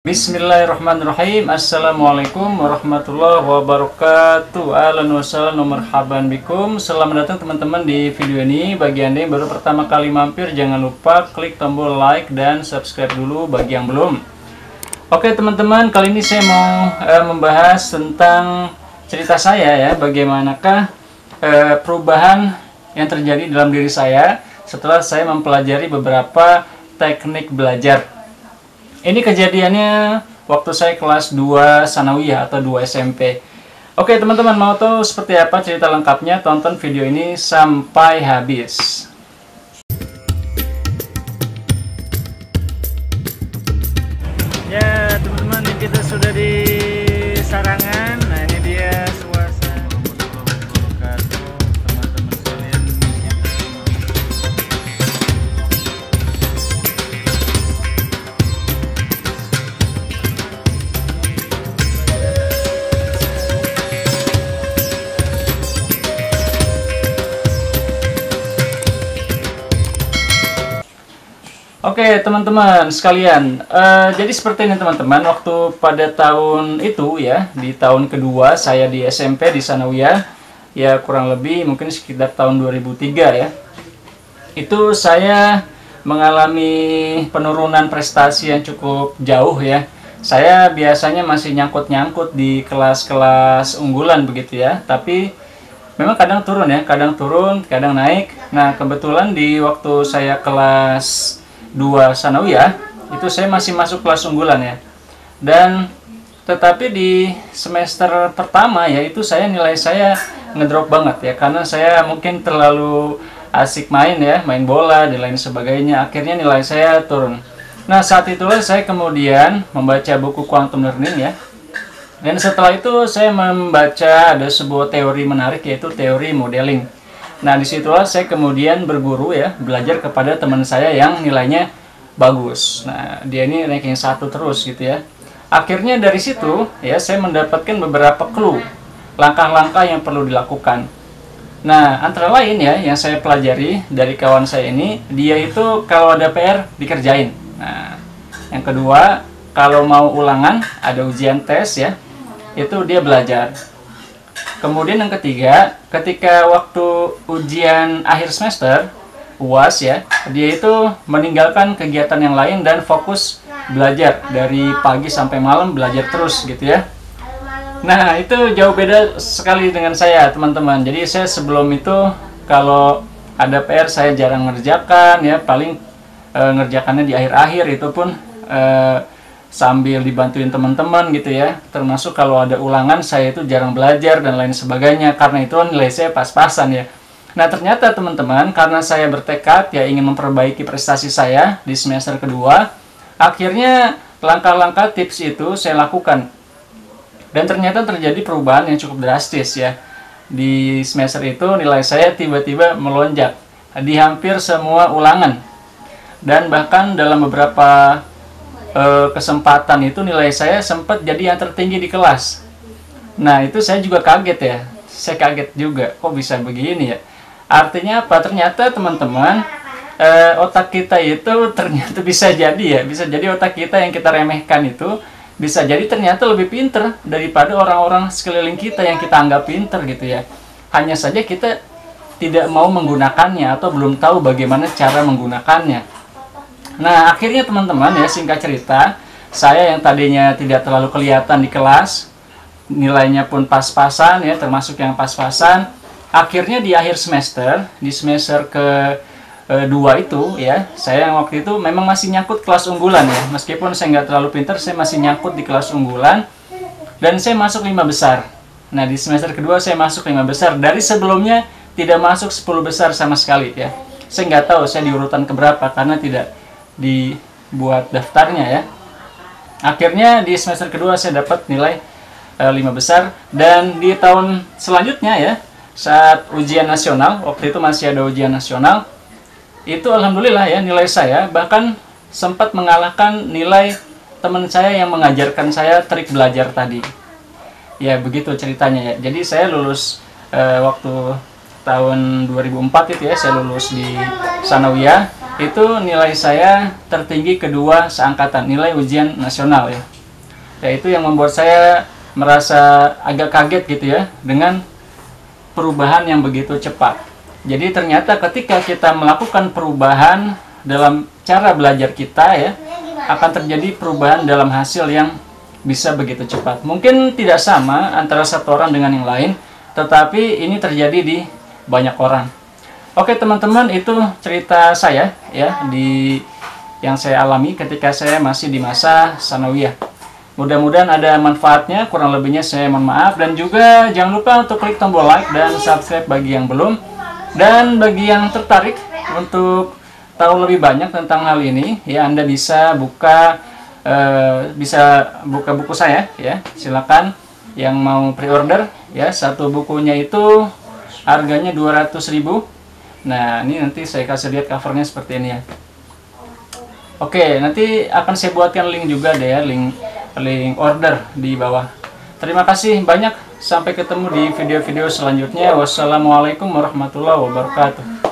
Bismillahirrahmanirrahim. Assalamualaikum warahmatullahi wabarakatuh. Ahlan wa sahlan wa marhaban bikum. Selamat datang teman-teman di video ini. Bagi Anda yang baru pertama kali mampir, jangan lupa klik tombol like dan subscribe dulu bagi yang belum. Oke teman-teman, kali ini saya mau membahas tentang cerita saya ya, bagaimanakah perubahan yang terjadi dalam diri saya setelah saya mempelajari beberapa teknik belajar. Ini kejadiannya waktu saya kelas 2 Sanawiyah atau 2 SMP. Oke teman-teman, mau tahu seperti apa cerita lengkapnya? Tonton video ini sampai habis. Ya teman-teman, kita sudah di Sarangan. Nah ini dia suasana. Teman-teman sekalian. Oke teman-teman sekalian, jadi seperti ini teman-teman, waktu pada tahun itu ya, di tahun kedua saya di SMP di Sanawiyah, ya kurang lebih mungkin sekitar tahun 2003 ya, itu saya mengalami penurunan prestasi yang cukup jauh ya. Saya biasanya masih nyangkut-nyangkut di kelas-kelas unggulan begitu ya, tapi memang kadang turun ya, kadang turun, kadang naik. Nah kebetulan di waktu saya kelas 2 Sanawiyah itu saya masih masuk kelas unggulan ya, dan tetapi di semester pertama ya itu saya nilai saya ngedrop banget ya, karena saya mungkin terlalu asik main ya, main bola dan lain sebagainya, akhirnya nilai saya turun. Nah saat itulah saya kemudian membaca buku Quantum Learning ya, dan setelah itu saya membaca ada sebuah teori menarik, yaitu teori modeling. Nah disitulah saya kemudian berguru ya, belajar kepada teman saya yang nilainya bagus. Nah dia ini ranking 1 terus gitu ya. Akhirnya dari situ ya saya mendapatkan beberapa clue, langkah-langkah yang perlu dilakukan. Nah antara lain ya yang saya pelajari dari kawan saya ini, dia itu kalau ada PR dikerjain. Nah yang kedua, kalau mau ulangan ada ujian tes ya, itu dia belajar. Kemudian yang ketiga, ketika waktu ujian akhir semester, UAS ya, dia itu meninggalkan kegiatan yang lain dan fokus belajar dari pagi sampai malam, belajar terus gitu ya. Nah itu jauh beda sekali dengan saya teman-teman. Jadi saya sebelum itu kalau ada PR saya jarang ngerjakan ya, paling ngerjakannya di akhir-akhir, itu pun sambil dibantuin teman-teman gitu ya. Termasuk kalau ada ulangan saya itu jarang belajar dan lain sebagainya, karena itu nilai saya pas-pasan ya. Nah ternyata teman-teman, karena saya bertekad ya ingin memperbaiki prestasi saya di semester kedua, akhirnya langkah-langkah tips itu saya lakukan, dan ternyata terjadi perubahan yang cukup drastis ya. Di semester itu nilai saya tiba-tiba melonjak di hampir semua ulangan, dan bahkan dalam beberapa kesempatan itu nilai saya sempat jadi yang tertinggi di kelas. Nah itu saya juga kaget ya, saya kaget juga kok bisa begini ya. Artinya apa? Ternyata teman-teman, otak kita itu ternyata bisa jadi ya, bisa jadi otak kita yang kita remehkan itu bisa jadi ternyata lebih pinter daripada orang-orang sekeliling kita yang kita anggap pinter gitu ya. Hanya saja kita tidak mau menggunakannya atau belum tahu bagaimana cara menggunakannya. Nah akhirnya teman-teman ya, singkat cerita, saya yang tadinya tidak terlalu kelihatan di kelas, nilainya pun pas-pasan ya, termasuk yang pas-pasan, akhirnya di akhir semester, di semester kedua itu ya, saya yang waktu itu memang masih nyangkut kelas unggulan ya, meskipun saya nggak terlalu pintar, saya masih nyangkut di kelas unggulan, dan saya masuk 5 besar. Nah di semester kedua saya masuk 5 besar, dari sebelumnya tidak masuk 10 besar sama sekali ya. Saya nggak tahu saya di urutan keberapa karena tidak dibuat daftarnya ya. Akhirnya di semester kedua saya dapat nilai 5 besar, dan di tahun selanjutnya ya, saat ujian nasional, waktu itu masih ada ujian nasional, itu alhamdulillah ya nilai saya bahkan sempat mengalahkan nilai teman saya yang mengajarkan saya trik belajar tadi. Ya begitu ceritanya ya. Jadi saya lulus waktu tahun 2004 itu ya, saya lulus di Sanawiyah itu nilai saya tertinggi kedua seangkatan, nilai ujian nasional ya. Itu yang membuat saya merasa agak kaget gitu ya dengan perubahan yang begitu cepat. Jadi ternyata ketika kita melakukan perubahan dalam cara belajar kita ya, akan terjadi perubahan dalam hasil yang bisa begitu cepat. Mungkin tidak sama antara satu orang dengan yang lain, tetapi ini terjadi di banyak orang. Oke teman-teman, itu cerita saya ya yang saya alami ketika saya masih di masa sanawiyah. Mudah-mudahan ada manfaatnya, kurang lebihnya saya mohon maaf, dan juga jangan lupa untuk klik tombol like dan subscribe bagi yang belum. Dan bagi yang tertarik untuk tahu lebih banyak tentang hal ini ya, Anda bisa buka buku saya ya. Silakan yang mau pre-order ya, satu bukunya itu harganya 200.000. Nah, ini nanti saya kasih lihat covernya seperti ini ya. Oke, nanti akan saya buatkan link juga deh ya, link order di bawah. Terima kasih banyak, sampai ketemu di video-video selanjutnya. Wassalamualaikum warahmatullahi wabarakatuh.